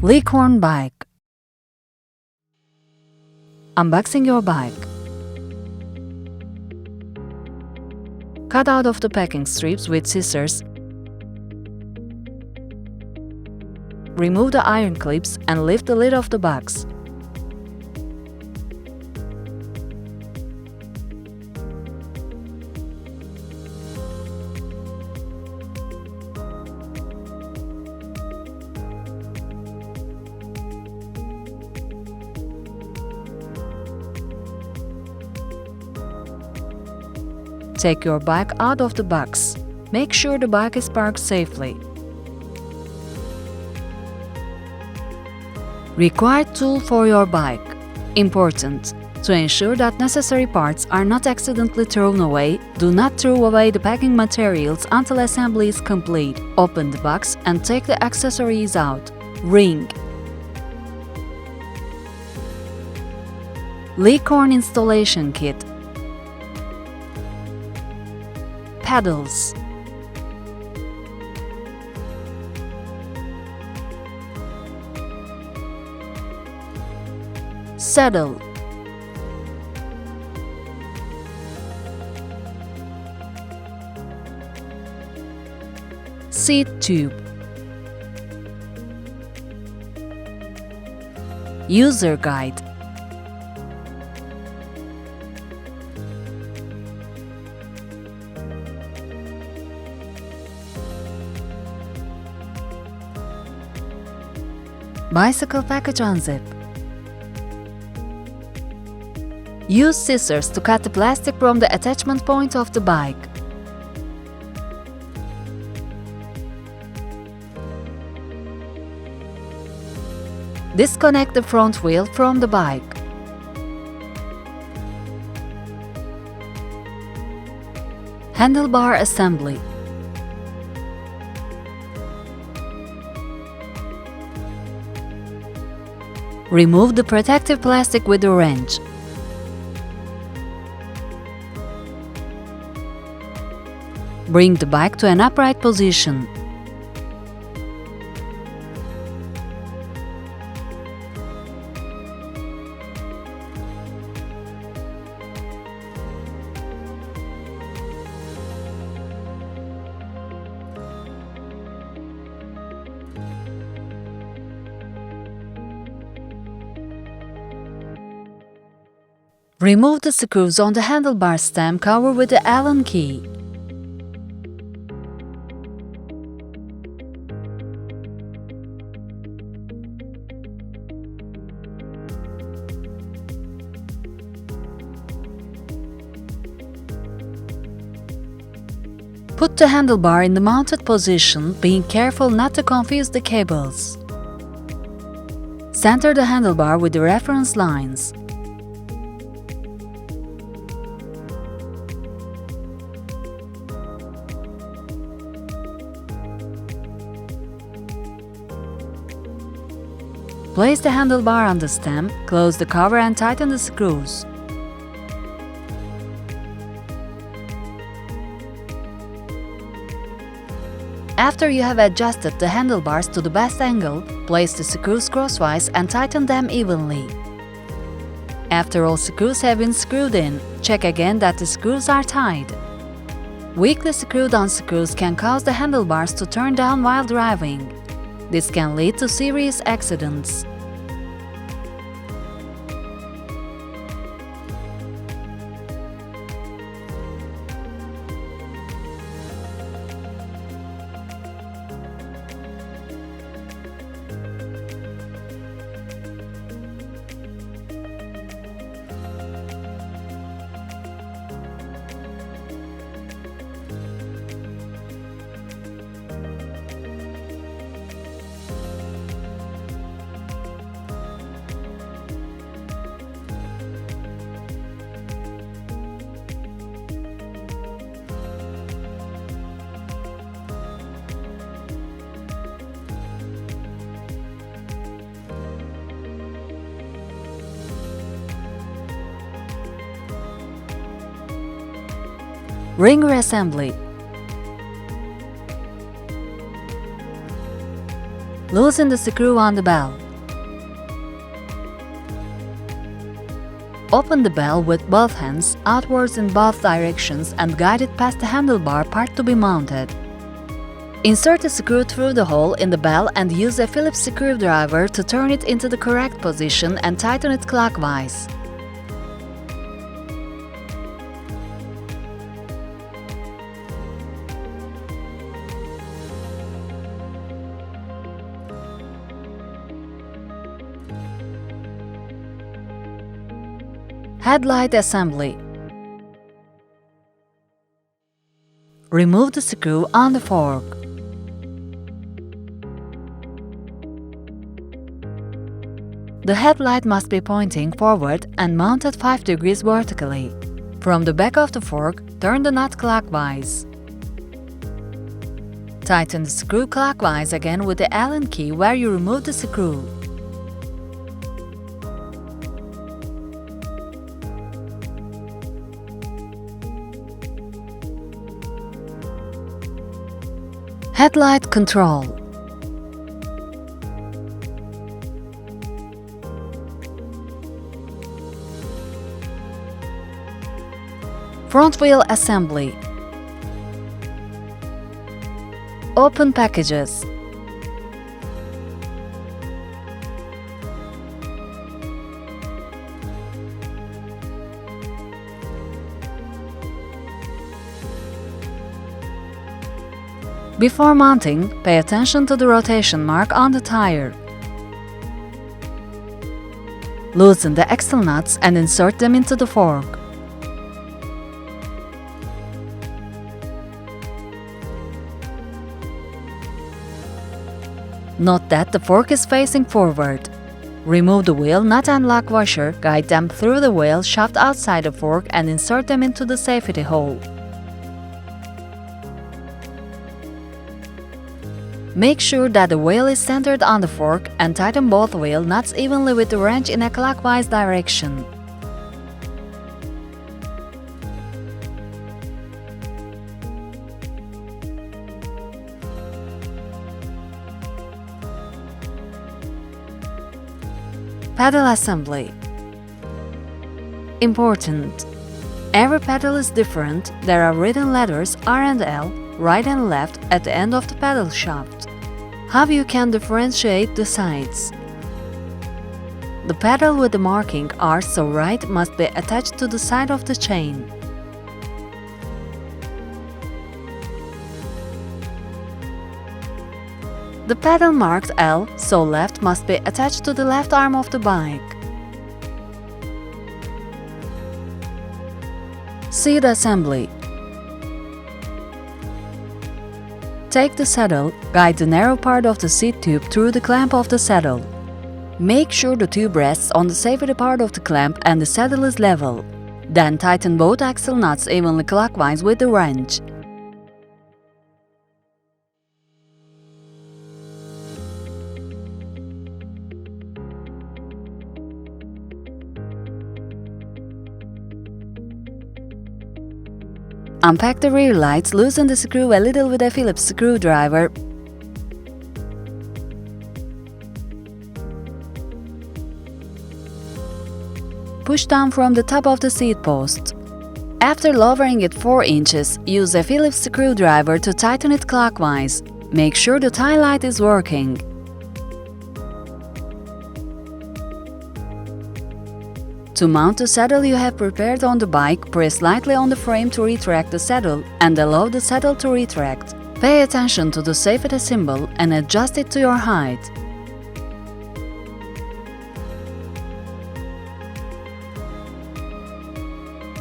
Licorne bike. Unboxing your bike. Cut out of the packing strips with scissors. Remove the iron clips and lift the lid of the box. Take your bike out of the box. Make sure the bike is parked safely. Required tool for your bike. Important. To ensure that necessary parts are not accidentally thrown away, do not throw away the packing materials until assembly is complete. Open the box and take the accessories out. Ring. Licorne installation kit. Pedals. Saddle. Seat tube. User guide. Bicycle package unzip. Use scissors to cut the plastic from the attachment point of the bike. Disconnect the front wheel from the bike. Handlebar assembly. Remove the protective plastic with a wrench. Bring the bike to an upright position. Remove the screws on the handlebar stem cover with the Allen key. Put the handlebar in the mounted position, being careful not to confuse the cables. Center the handlebar with the reference lines. Place the handlebar on the stem, close the cover and tighten the screws. After you have adjusted the handlebars to the best angle, place the screws crosswise and tighten them evenly. After all screws have been screwed in, check again that the screws are tied. Weakly screwed-on screws can cause the handlebars to turn down while driving. This can lead to serious accidents. Ring reassembly. Loosen the screw on the bell. Open the bell with both hands outwards in both directions and guide it past the handlebar part to be mounted. Insert a screw through the hole in the bell and use a Phillips screwdriver to turn it into the correct position and tighten it clockwise. Headlight assembly. Remove the screw on the fork. The headlight must be pointing forward and mounted 5 degrees vertically. From the back of the fork, turn the nut clockwise. Tighten the screw clockwise again with the Allen key where you removed the screw. Headlight control. Front wheel assembly. Open packages. Before mounting, pay attention to the rotation mark on the tire. Loosen the axle nuts and insert them into the fork. Note that the fork is facing forward. Remove the wheel nut and lock washer, guide them through the wheel shaft outside the fork and insert them into the safety hole. Make sure that the wheel is centered on the fork and tighten both wheel nuts evenly with the wrench in a clockwise direction. Pedal assembly. Important. Every pedal is different. There are written letters R and L, right and left, at the end of the pedal shaft. How you can differentiate the sides? The pedal with the marking R so right must be attached to the side of the chain. The pedal marked L so left must be attached to the left arm of the bike. Seat assembly. Take the saddle, guide the narrow part of the seat tube through the clamp of the saddle. Make sure the tube rests on the safety part of the clamp and the saddle is level. Then tighten both axle nuts evenly clockwise with the wrench. Unpack the rear lights, loosen the screw a little with a Phillips screwdriver. Push down from the top of the seat post. After lowering it 4 inches, use a Phillips screwdriver to tighten it clockwise. Make sure the tail light is working. To mount the saddle you have prepared on the bike, press lightly on the frame to retract the saddle and allow the saddle to retract. Pay attention to the safety symbol and adjust it to your height.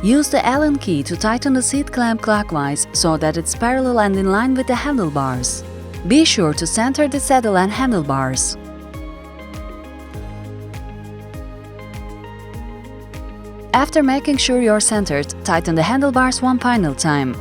Use the Allen key to tighten the seat clamp clockwise so that it's parallel and in line with the handlebars. Be sure to center the saddle and handlebars. After making sure you're centered, tighten the handlebars one final time.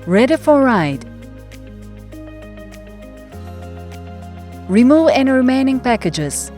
Ready for ride. Remove any remaining packages.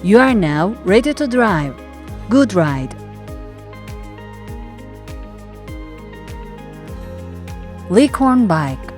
You are now ready to drive. Good ride! Licorne bike.